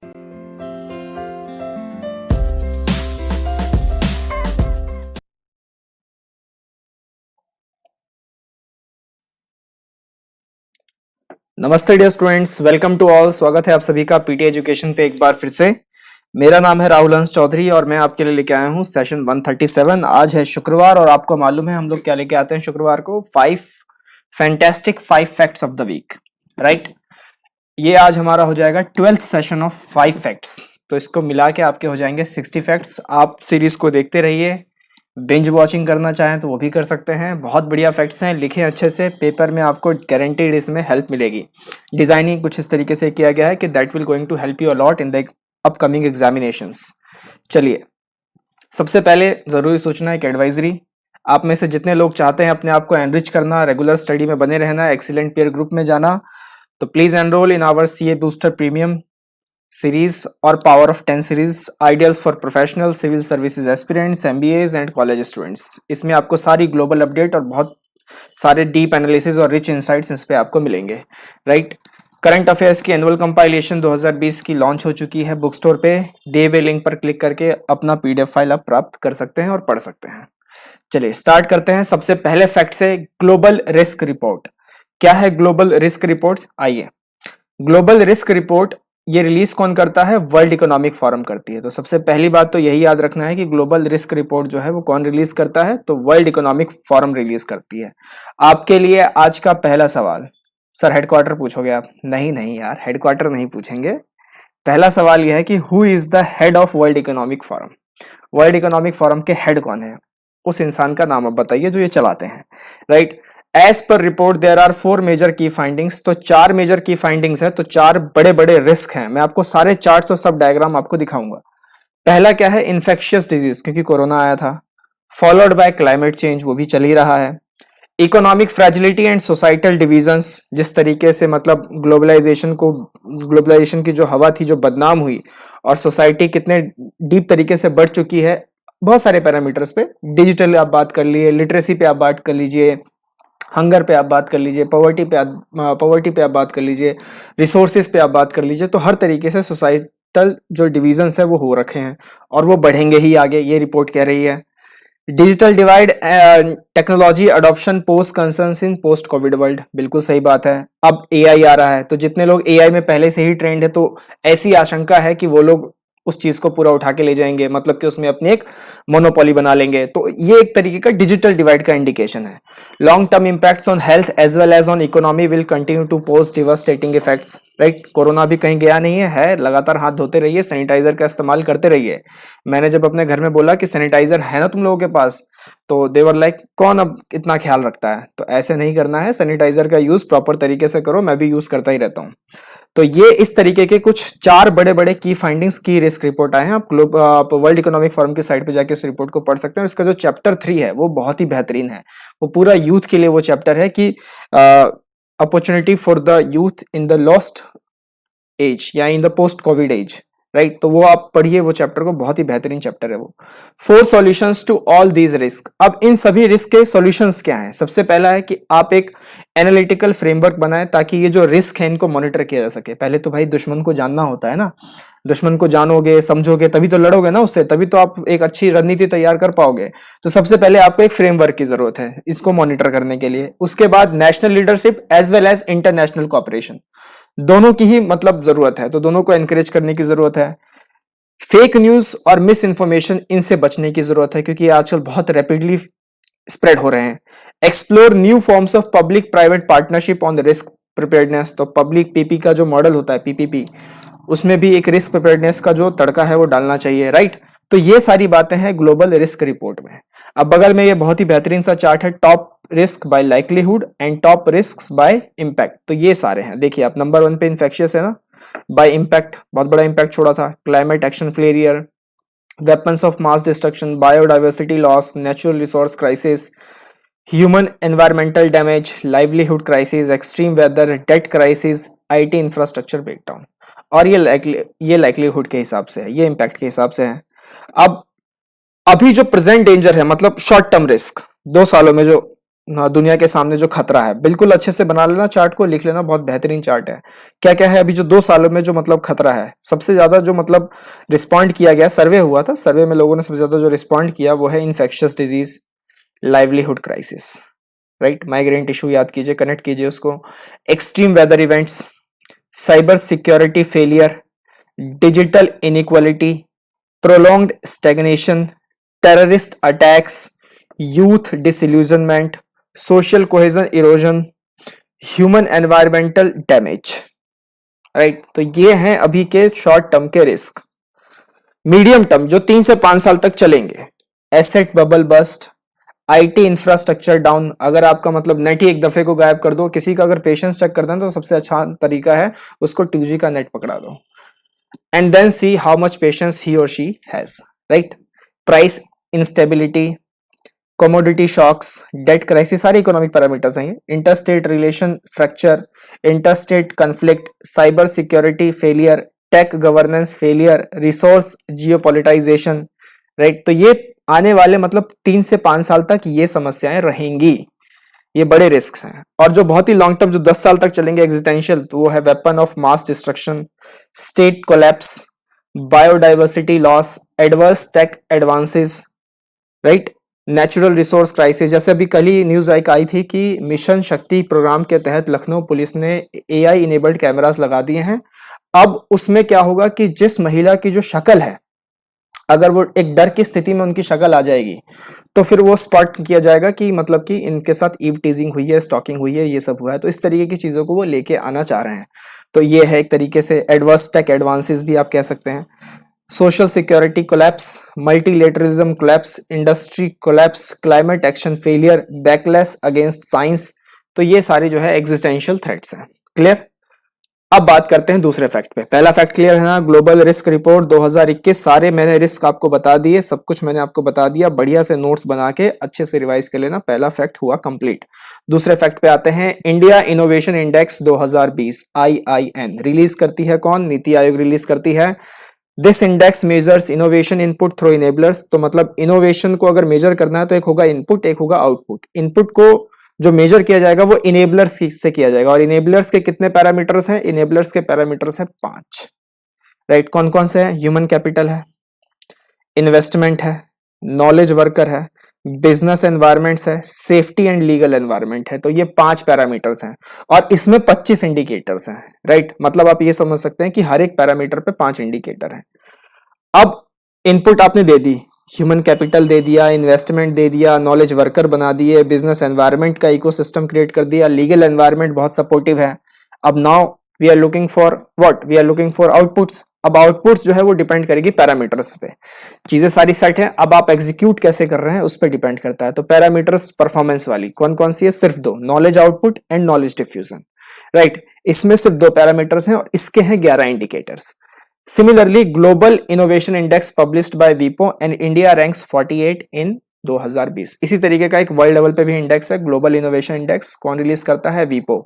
नमस्ते dear students, welcome to all. स्वागत है आप सभी का पीटी एजुकेशन पे एक बार फिर से। मेरा नाम है राहुल हंस चौधरी और मैं आपके लिए लेके आया हूँ सेशन 137। आज है शुक्रवार और आपको मालूम है हम लोग क्या लेके आते हैं शुक्रवार को, 5 facts of the week, right. ये आज हमारा हो जाएगा 12th सेशन ऑफ 5 फैक्ट्स, तो इसको मिला के आपके हो जाएंगे 60 फैक्ट्स। आप सीरीज को देखते रहिए, बिंज वॉचिंग करना चाहें तो वो भी कर सकते हैं। बहुत बढ़िया फैक्ट्स हैं, लिखे अच्छे से, पेपर में आपको गारंटीड इसमें हेल्प मिलेगी। डिजाइनिंग कुछ इस तरीके से किया गया है कि that will going to help you a lot in the upcoming examinations. चलिए, सबसे पहले जरूरी सूचना एक एडवाइजरी। आप में से जितने लोग चाहते हैं अपने आप को एनरिच करना, रेगुलर स्टडी में बने रहना, एक्सीलेंट पीयर ग्रुप में जाना, तो please enrol in our CA booster premium series और power of 10 series, ideals for professional civil services aspirants, MBAs and college students. इसमें आपको सारी ग्लोबल अपडेट और बहुत सारे डीप एनालिसिस और रिच इंसाइट्स इस पे आपको मिलेंगे, राइट। करंट अफेयर्स की एनुअल कंपाइलेशन 2020 की लॉन्च हो चुकी है बुक स्टोर पे। दिए हुए लिंक पर क्लिक करके अपना पीडीएफ फाइल आप प्राप्त कर सकते हैं और पढ़ सकते हैं। चलिए स्टार्ट करते हैं। सबसे पहले फैक्ट से ग्लोबल रिस्क रिपोर्ट। क्या है ग्लोबल रिस्क रिपोर्ट? आइए, ग्लोबल रिस्क रिपोर्ट ये रिलीज कौन करता है? वर्ल्ड इकोनॉमिक फोरम करती है। तो सबसे पहली बात तो यही याद रखना है कि ग्लोबल रिस्क रिपोर्ट जो है वो कौन रिलीज करता है? तो वर्ल्ड इकोनॉमिक फोरम रिलीज करती है। आपके लिए आज का पहला सवाल, सर हेडक्वार्टर पूछोगे आप? नहीं नहीं यार, हेडक्वार्टर नहीं पूछेंगे। पहला सवाल यह है कि who is the head of world economic forum? World economic forum के हेड कौन है? उस इंसान का नाम आप बताइए जो ये चलाते हैं, right. As per report there are 4 major key findings. तो 4 मेजर की फाइंडिंग्स है, तो 4 बड़े बड़े रिस्क हैं। मैं आपको सारे चार्ट्स और सब डायग्राम आपको दिखाऊंगा। पहला क्या है? इन्फेक्शियस डिजीज, क्योंकि कोरोना आया था। फॉलोड बाय क्लाइमेट चेंज, वो भी चल ही रहा है। Economic fragility and societal divisions, जिस तरीके से मतलब ग्लोबलाइजेशन की जो हवा थी जो बदनाम हुई और सोसाइटी कितने डीप तरीके से बढ़ चुकी है बहुत सारे पैरामीटर्स पे। डिजिटल आप बात कर लिए, लिटरेसी पे आप बात कर लीजिए, हंगर पे आप बात कर लीजिए, पॉवर्टी पे आप बात कर लीजिए, रिसोर्सेज पे आप बात कर लीजिए। तो हर तरीके से सोसाइटल जो डिविजन्स है वो हो रखे हैं और वो बढ़ेंगे ही आगे, ये रिपोर्ट कह रही है। Digital divide, technology adoption post concerns in post COVID world, बिल्कुल सही बात है। अब एआई आ रहा है, तो जितने लोग एआई में पहले से ही ट्रेंड है तो ऐसी आशंका है कि वो लोग उस चीज को पूरा उठा के ले जाएंगे, मतलब कि उसमें अपनी एक मोनोपोली बना लेंगे। तो ये एक तरीके का डिजिटल डिवाइड का इंडिकेशन है। Long term impacts on health as well as on economy will continue to pose devastating effects, right. Corona भी कहीं गया नहीं है, लगातार हाथ धोते रहिए, सैनिटाइजर का इस्तेमाल करते रहिए। मैंने जब अपने घर में बोला कि सैनिटाइजर है ना तुम लोगों के पास, तो देवर लाइक कौन अब इतना ख्याल रखता है? तो ऐसे नहीं करना है, सैनिटाइजर का यूज प्रॉपर तरीके से करो। मैं भी यूज करता ही रहता हूँ। तो ये इस तरीके के कुछ 4 बड़े बड़े की फाइंडिंग्स की रिस्क रिपोर्ट आए हैं। आप वर्ल्ड इकोनॉमिक फोरम की साइट पे जाके इस रिपोर्ट को पढ़ सकते हैं। इसका जो चैप्टर 3 है वो बहुत ही बेहतरीन है। वो पूरा यूथ के लिए वो चैप्टर है कि opportunity for the youth in the lost age या in the post COVID age, right. तो वो आप पढ़िए वो चैप्टर को, बहुत ही बेहतरीन चैप्टर है वो। 4 solutions to all these risk. अब इन सभी रिस्क के सॉल्यूशंस क्या हैं? सबसे पहला है कि आप एक एनालिटिकल फ्रेमवर्क बनाएं ताकि ये जो रिस्क है इनको मॉनिटर किया जा सके। पहले तो भाई दुश्मन को जानना होता है ना, दुश्मन को जानोगे समझोगे तभी तो लड़ोगे ना उससे, तभी तो आप एक अच्छी रणनीति तैयार कर पाओगे। तो सबसे पहले आपको एक फ्रेमवर्क की जरूरत है इसको मॉनिटर करने के लिए। उसके बाद national leadership as well as international cooperation, दोनों की ही मतलब जरूरत है, तो दोनों को एनकरेज करने की जरूरत है। फेक न्यूज और मिस इंफॉर्मेशन, इनसे बचने की जरूरत है क्योंकि आजकल बहुत रैपिडली स्प्रेड हो रहे हैं। Explore new forms of public private partnership on the risk preparedness. तो पब्लिक पीपी का जो मॉडल होता है पीपीपी, उसमें भी एक रिस्क प्रिपेयर्डनेस का जो तड़का है वो डालना चाहिए, राइट। तो ये सारी बातें हैं ग्लोबल रिस्क रिपोर्ट में। अब बगल में ये बहुत ही बेहतरीन सा चार्ट है, top risk by likelihood and top risk by impact. तो ये सारे हैं, देखिए आप नंबर 1 पे इन्फेक्शियस है ना, बाय इम्पैक्ट बहुत बड़ा इम्पैक्ट छोड़ा था। Climate action failure, weapons of mass destruction, biodiversity loss, natural resource crisis, human environmental damage, livelihood crisis, extreme weather, debt crisis, IT infrastructure breakdown. और ये लाइकलीहुड के हिसाब से है, ये इम्पैक्ट के हिसाब से है। अब अभी जो प्रेजेंट डेंजर है, मतलब शॉर्ट टर्म रिस्क, 2 सालों में जो दुनिया के सामने जो खतरा है, बिल्कुल अच्छे से बना लेना चार्ट को, लिख लेना, बहुत बेहतरीन चार्ट है। क्या क्या है अभी जो 2 सालों में जो मतलब खतरा है, सबसे ज्यादा जो मतलब रिस्पॉन्ड किया गया, सर्वे हुआ था, सर्वे में लोगों ने सबसे ज्यादा जो रिस्पॉन्ड किया वो है infectious disease, livelihood crisis, right, migrant issue याद कीजिए, कनेक्ट कीजिए उसको, extreme weather events, cyber security failure, digital inequality, prolonged stagnation, terrorist attacks, youth disillusionment, social cohesion erosion, human environmental damage, right. तो ये हैं अभी के शॉर्ट टर्म के रिस्क। मीडियम टर्म जो 3 से 5 साल तक चलेंगे, asset bubble bust, IT infrastructure down, अगर आपका मतलब नेट ही एक दफे को गायब कर दो, किसी का अगर पेशेंस चेक कर दें तो सबसे अच्छा तरीका है उसको 2G का नेट पकड़ा दो, and then see how much patience he और she has, right. Price instability, commodity shocks, debt crisis, सारे इकोनॉमिक पैरामीटर्स हैं। Interstate relation fracture, interstate conflict, cyber security failure, tech governance failure, resource geopoliticisation, right. तो ये आने वाले मतलब 3 से 5 साल तक ये समस्याएं रहेंगी, ये बड़े रिस्क हैं। और जो बहुत ही लॉन्ग टर्म जो 10 साल तक चलेंगे एग्जिस्टेंशियल, तो वो है weapon of mass destruction, state collapse, biodiversity loss, adverse tech advances, right, natural resource crisis. जैसे अभी कल ही न्यूज आई थी कि मिशन शक्ति प्रोग्राम के तहत लखनऊ पुलिस ने AI इनेबल्ड कैमरास लगा दिए हैं। अब उसमें क्या होगा कि जिस महिला की जो शक्ल है, अगर वो एक डर की स्थिति में उनकी शक्ल आ जाएगी तो फिर वो स्पॉट किया जाएगा कि मतलब कि इनके साथ ईव टीजिंग हुई है, स्टॉकिंग हुई है, ये सब हुआ है। तो इस तरीके की चीजों को वो लेके आना चाह रहे हैं। तो ये है एक तरीके से एडवर्स टेक एडवांसेस भी आप कह सकते हैं। Social security collapse, multilateralism collapse, industry collapse, climate action failure, backless against science. तो ये सारी जो है एग्जिस्टेंशियल थ्रेट्स हैं। क्लियर। अब बात करते हैं दूसरे फैक्ट पे। पहला फैक्ट क्लियर है ना, ग्लोबल रिस्क रिपोर्ट 2021, सारे मैंने रिस्क आपको बता दिए, सब कुछ मैंने आपको बता दिया, बढ़िया से नोट्स बना के अच्छे से रिवाइज कर लेना। पहला फैक्ट हुआ कंप्लीट। दूसरे फैक्ट पे आते हैं। India innovation index 2020 IIN release करती है कौन? नीति आयोग रिलीज करती है। This index measures innovation input through enablers. तो मतलब इनोवेशन को अगर मेजर करना है तो एक होगा इनपुट, एक होगा आउटपुट। इनपुट को जो मेजर किया जाएगा वो इनेबलर्स से किया जाएगा। और इनेबलर्स के कितने पैरामीटर्स हैं? इनेबलर्स के पैरामीटर्स हैं 5, राइट। कौन कौन से हैं? ह्यूमन कैपिटल है, इन्वेस्टमेंट है, नॉलेज वर्कर है, बिजनेस एनवायरमेंट्स है, सेफ्टी एंड लीगल एनवायरमेंट है। तो ये 5 पैरामीटर्स हैं और इसमें 25 इंडिकेटर्स हैं, राइट। मतलब आप ये समझ सकते हैं कि हर एक पैरामीटर पे 5 इंडिकेटर हैं। अब इनपुट आपने दे दी, ह्यूमन कैपिटल दे दिया, इन्वेस्टमेंट दे दिया, नॉलेज वर्कर बना दिए, बिजनेस एनवायरनमेंट का इकोसिस्टम क्रिएट कर दिया, लीगल एनवायरनमेंट बहुत सपोर्टिव है। अब now we are looking for what? We are looking for outputs. अब आउटपुट्स जो है वो डिपेंड करेगी पैरामीटर्स पे। चीजें सारी सेट है, अब आप एग्जीक्यूट कैसे कर रहे हैं उस पर डिपेंड करता है। तो पैरामीटर्स परफॉर्मेंस वाली कौन कौन सी है? सिर्फ 2, knowledge output and knowledge diffusion, right. इसमें सिर्फ 2 पैरामीटर्स हैं और इसके हैं 11 indicators. Similarly, Global Innovation Index published by WIPO and India ranks 48 in 2020। इसी तरीके का एक वर्ल्ड लेवल पे भी इंडेक्स है, ग्लोबल इनोवेशन इंडेक्स। कौन रिलीज करता है? WIPO,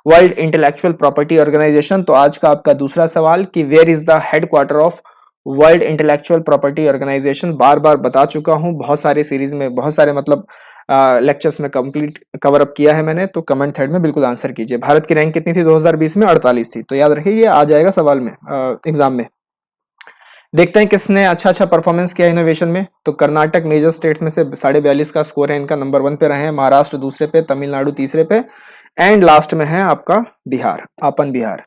World Intellectual Property Organization. तो आज का आपका दूसरा सवाल कि where is the headquarter of World Intellectual Property Organization? बार बार बता चुका हूं, बहुत सारे सीरीज में, बहुत सारे मतलब लेक्चर्स में कंप्लीट कवर अप किया है मैंने। तो कमेंट थ्रेड में बिल्कुल आंसर कीजिए। भारत की रैंक कितनी थी 2020 में? 48 थी। तो याद रखिए ये आ जाएगा सवाल में, एग्जाम में। देखते हैं किसने अच्छा अच्छा परफॉर्मेंस किया इनोवेशन में। तो कर्नाटक मेजर स्टेट्स में से 42.5 का स्कोर है इनका, नंबर 1 पे रहे हैं। महाराष्ट्र दूसरे पे, तमिलनाडु तीसरे पे, एंड लास्ट में है आपका बिहार, अपन बिहार।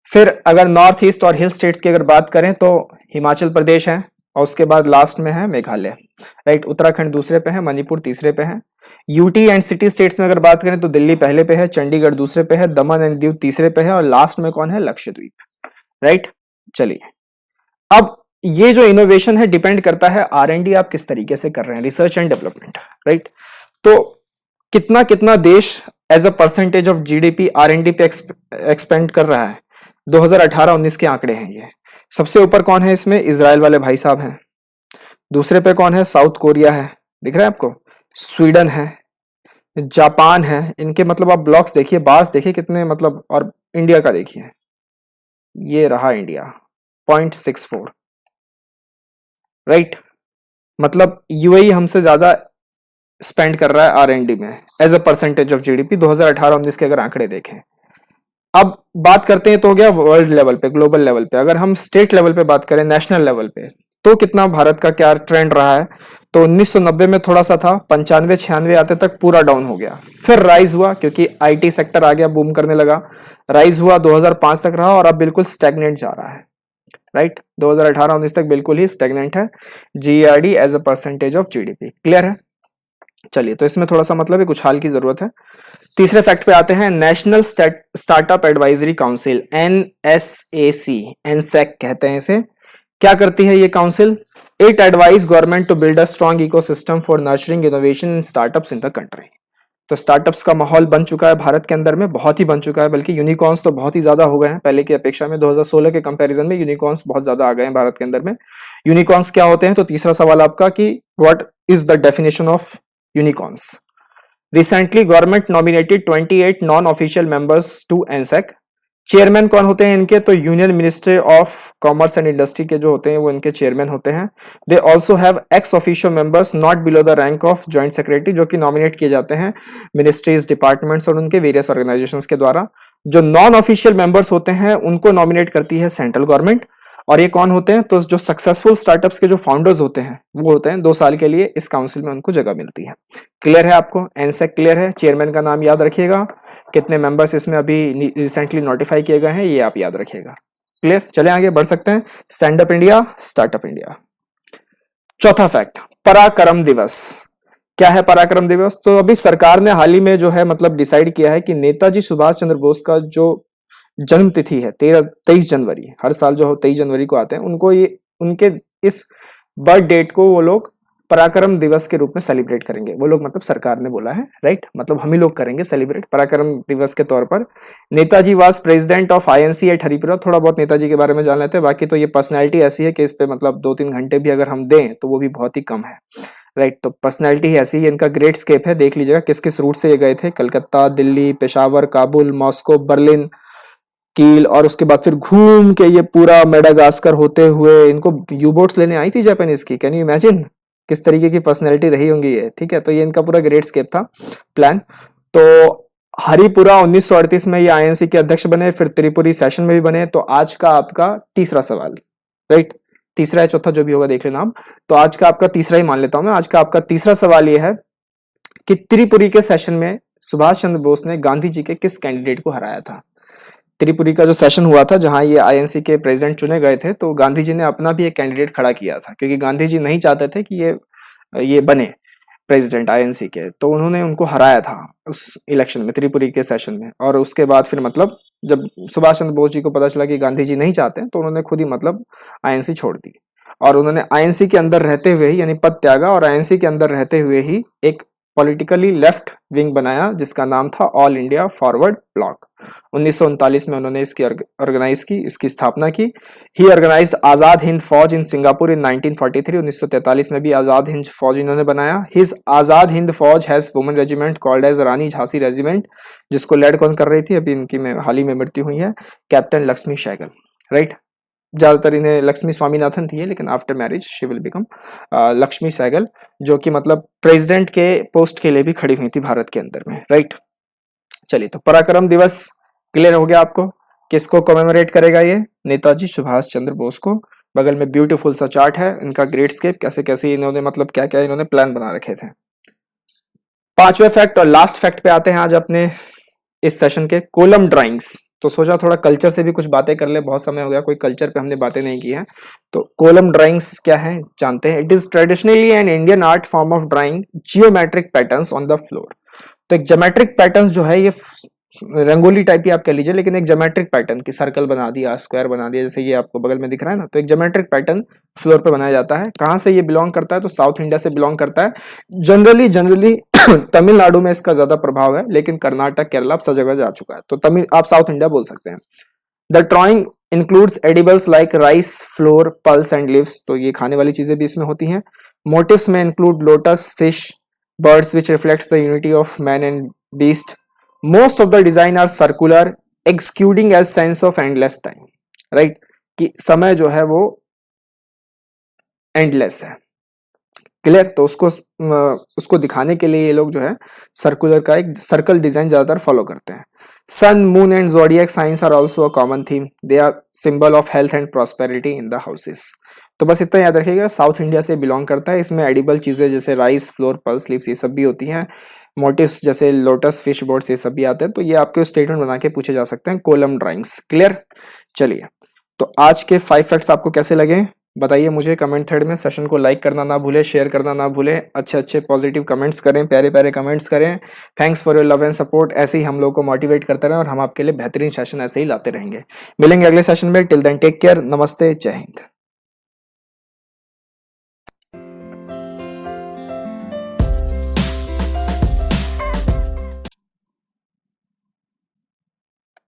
फिर अगर नॉर्थ ईस्ट और हिल स्टेट्स की अगर बात करें तो हिमाचल प्रदेश है और उसके बाद लास्ट में है मेघालय, राइट। उत्तराखंड दूसरे पे है, मणिपुर तीसरे पे है। यूटी एंड सिटी स्टेट्स में अगर बात करें तो दिल्ली पहले पे है, चंडीगढ़ दूसरे पे है, दमन एंड दीव तीसरे पे है और लास्ट में कौन है? लक्षद्वीप, राइट। चलिए, अब ये जो इनोवेशन है डिपेंड करता है R&D आप किस तरीके से कर रहे हैं, रिसर्च एंड डेवलपमेंट, राइट। तो कितना कितना देश as a percentage of GDP R&D पे एक्सपेंड कर रहा है? 2018-19 के आंकड़े हैं ये। सबसे ऊपर कौन है इसमें? इजराइल वाले भाई साहब हैं। दूसरे पे कौन है? साउथ कोरिया है, दिख रहा है आपको। स्वीडन है, जापान है। इनके मतलब आप ब्लॉक्स देखिए, बार्स देखिए कितने मतलब, और इंडिया का देखिए, ये रहा इंडिया 0.64, राइट। मतलब UAE हमसे ज्यादा स्पेंड कर रहा है R&D में as a percentage of GDP 2018-19 के अगर आंकड़े देखें। अब बात करते हैं तो हो गया वर्ल्ड लेवल पे, ग्लोबल लेवल पे। अगर हम स्टेट लेवल पे बात करें, नेशनल लेवल पे, तो कितना भारत का क्या ट्रेंड रहा है? तो 1990 में थोड़ा सा था, 95-96 आते तक पूरा डाउन हो गया, फिर राइज हुआ क्योंकि आईटी सेक्टर आ गया, बूम करने लगा, राइज हुआ, 2005 तक रहा और अब बिल्कुल स्टैग्नेंट जा रहा है। राइट, 2018-19 तक बिल्कुल ही स्टैग्नेंट है GERD as a percentage of GDP. Clear है? चलिए, तो इसमें थोड़ा सा मतलब है, कुछ हाल की जरूरत है। तीसरे फैक्ट पे आते हैं, national startup advisory council, NSAC, एनसेक कहते हैं इसे। क्या करती है ये council? It advise government to build a strong ecosystem for nurturing innovation in startups in the country. तो स्टार्टअप्स का माहौल बन चुका है भारत के अंदर में, बहुत ही बन चुका है, बल्कि यूनिकॉर्न्स तो बहुत ही ज्यादा हो गए हैं पहले की अपेक्षा में। 2016 के कंपैरिजन में यूनिकॉर्न्स बहुत ज्यादा आ गए हैं भारत के अंदर में। यूनिकॉर्न्स क्या होते हैं? तो तीसरा सवाल आपका कि what is the definition of unicorns. Recently government nominated 28 non official members to एनसेक। चेयरमैन कौन होते हैं इनके? तो Union Ministry of Commerce and Industry के जो होते हैं वो इनके चेयरमैन होते हैं। They also have ex officio members not below the rank of joint secretary, जो कि नॉमिनेट किए जाते हैं मिनिस्ट्रीज, डिपार्टमेंट्स और उनके वेरियस ऑर्गेनाइजेशंस के द्वारा। जो नॉन ऑफिशियल मेंबर्स होते हैं उनको नॉमिनेट करती है सेंट्रल गवर्नमेंट। और ये कौन होते हैं? तो जो सक्सेसफुल स्टार्टअप्स के जो फाउंडर्स होते हैं वो होते हैं, 2 साल के लिए इस काउंसिल में उनको जगह मिलती है। क्लियर है आपको? एनसेक क्लियर है? चेयरमैन का नाम याद रखिएगा, कितने मेंबर्स इसमें अभी रिसेंटली नोटिफाई किए गए हैं ये आप याद रखिएगा। क्लियर? चले आगे बढ़ सकते हैं। Stand up India, startup India. चौथा फैक्ट, पराक्रम दिवस। क्या है पराक्रम दिवस? तो अभी सरकार ने हाल ही में जो है मतलब डिसाइड किया है कि नेताजी सुभाष चंद्र बोस का जो जन्म तिथि है 23 जनवरी, हर साल जो 23 जनवरी को आते हैं, उनको ये उनके इस बर्थ डेट को वो लोग पराक्रम दिवस के रूप में सेलिब्रेट करेंगे। वो लोग मतलब सरकार ने बोला है, राइट, मतलब हम ही लोग करेंगे सेलिब्रेट पराक्रम दिवस के तौर पर। Netaji was president of INC at Haripura. थोड़ा बहुत नेताजी के बारे में जान लेते हैं, बाकी तो ये पर्सनैलिटी ऐसी है कि इस पे मतलब 2-3 घंटे भी अगर हम दें तो वो भी बहुत ही कम है। राइट, तो पर्सनैलिटी ही ऐसी है। इनका ग्रेट स्केप है, देख लीजिएगा किस किस रूट से ये गए थे, कलकत्ता, दिल्ली, पेशावर, काबुल, मॉस्को, बर्लिन, कील, और उसके बाद फिर घूम के ये पूरा मेडागास्कर होते हुए इनको यू बोट्स लेने आई थी जापानीज की। कैन यू इमेजिन किस तरीके की पर्सनैलिटी रही होंगी ये? ठीक है, तो ये इनका पूरा ग्रेट स्केप था, प्लान। तो हरिपुरा 1938 में ये आईएनसी के अध्यक्ष बने, फिर त्रिपुरी सेशन में भी बने। तो आज का आपका तीसरा सवाल, राइट, तीसरा है चौथा जो भी होगा देख लेना आप। तो आज का आपका तीसरा ही मान लेता हूं मैं। आज का आपका तीसरा सवाल ये है कि त्रिपुरी के सेशन में सुभाष चंद्र बोस ने गांधी जी के किस कैंडिडेट को हराया था? त्रिपुरी का जो सेशन हुआ था जहां ये आईएनसी के प्रेसिडेंट चुने गए थे, तो गांधी जी ने अपना भी एक कैंडिडेट खड़ा किया था, क्योंकि गांधी जी नहीं चाहते थे कि ये बने प्रेसिडेंट आईएनसी के, तो उन्होंने उनको हराया था उस इलेक्शन में, त्रिपुरी के सेशन में। और उसके बाद फिर मतलब जब सुभाष चंद्र बोस जी को पता चला कि गांधी जी नहीं चाहते, तो उन्होंने खुद ही मतलब आईएनसी छोड़ दी, और उन्होंने आईएनसी के अंदर रहते हुए ही यानी पद त्यागा, और आईएनसी के अंदर रहते हुए ही एक पॉलिटिकली लेफ्ट विंग बनाया जिसका नाम था ऑल इंडिया फॉरवर्ड ब्लॉक। 1939 में उन्होंने इसकी ऑर्गेनाइज की, इसकी स्थापना की। ही ऑर्गेनाइज्ड आजाद हिंद फौज इन सिंगापुर इन 1943। 1943 में भी आजाद हिंद फौज इन्होंने बनाया। His Azad Hind Fauj has women regiment called as Rani Jhansi regiment, जिसको लेड कौन कर रही थी? अभी इनकी में हाल ही में मृत्यु हुई है, कैप्टन लक्ष्मी सहगल। राइट, ज्यादातर इन्हें लक्ष्मी स्वामीनाथन थी, लेकिन after marriage she will become Lakshmi Sahgal, जो कि मतलब प्रेसिडेंट के पोस्ट के लिए भी खड़ी हुई थी भारत के अंदर में। राइट, चलिए, तो पराक्रम दिवस क्लियर हो गया आपको। किसको कमेमोरेट करेगा ये? नेताजी सुभाष चंद्र बोस को। बगल में ब्यूटीफुल सा चार्ट है इनका ग्रेट स्केप, कैसे कैसे इन्होंने मतलब क्या क्या इन्होंने प्लान बना रखे थे। पांचवें फैक्ट और लास्ट फैक्ट पे आते हैं आज अपने इस सेशन के, कोलम ड्राइंग्स। तो सोचा थोड़ा कल्चर से भी कुछ बातें कर ले, बहुत समय हो गया कोई कल्चर पे हमने बातें नहीं की है। तो कोलम ड्राइंग्स क्या है जानते हैं। It is traditionally an Indian art form of drawing geometric patterns on the floor. तो एक ज्योमेट्रिक पैटर्न्स जो है ये रंगोली टाइप ही आप कह लीजिए, लेकिन एक ज्योमेट्रिक पैटर्न की सर्कल बना दिया, स्क्वायर बना दिया, जैसे ये आपको बगल में दिख रहा है ना, तो एक ज्योमेट्रिक पैटर्न फ्लोर पे बनाया जाता है। कहाँ से ये बिलोंग करता है? तो साउथ इंडिया से बिलोंग करता है। जनरली तमिलनाडु में इसका ज्यादा प्रभाव है, लेकिन कर्नाटक, केरला सब जगह जा चुका है, तो तमिल आप साउथ इंडिया बोल सकते हैं। The drawing includes edibles like rice, floor, pulse and leaves. तो ये खाने वाली चीजें भी इसमें होती हैं। मोटिव्स में include lotus, fish, birds which reflects the unity of man and beast. Most of the design are circular, exuding as sense of endless time. Right? कि समय जो है वो endless है। क्लियर। तो उसको दिखाने के लिए ये लोग जो है सर्कुलर का एक सर्कल डिजाइन ज्यादातर फॉलो करते हैं। Sun, moon and zodiac signs are also a common theme, they are symbol of health and prosperity in the houses. तो बस इतना याद रखिएगा, साउथ इंडिया से बिलोंग करता है, इसमें एडिबल चीजें जैसे राइस फ्लोर पल्स लीव्स ये सब भी होती हैं, मोटिव्स जैसे लोटस फिश बोर्ड्स ये सब भी आते हैं। तो ये आपके स्टेटमेंट बना के पूछे जा सकते हैं कॉलम ड्राइंग्स। क्लियर। चलिए, तो आज के 5 फैक्ट्स आपको कैसे लगे बताइए मुझे कमेंट थ्रेड में। सेशन को लाइक करना ना भूले, शेयर करना ना भूले, अच्छे अच्छे पॉजिटिव कमेंट्स करें, प्यारे प्यारे कमेंट्स करें। Thanks for your love and support. ऐसे ही हम लोग को मोटिवेट करते रहें और हम आपके लिए बेहतरीन सेशन ऐसे ही लाते रहेंगे। मिलेंगे अगले सेशन में। Till then take care. नमस्ते, जय हिंद।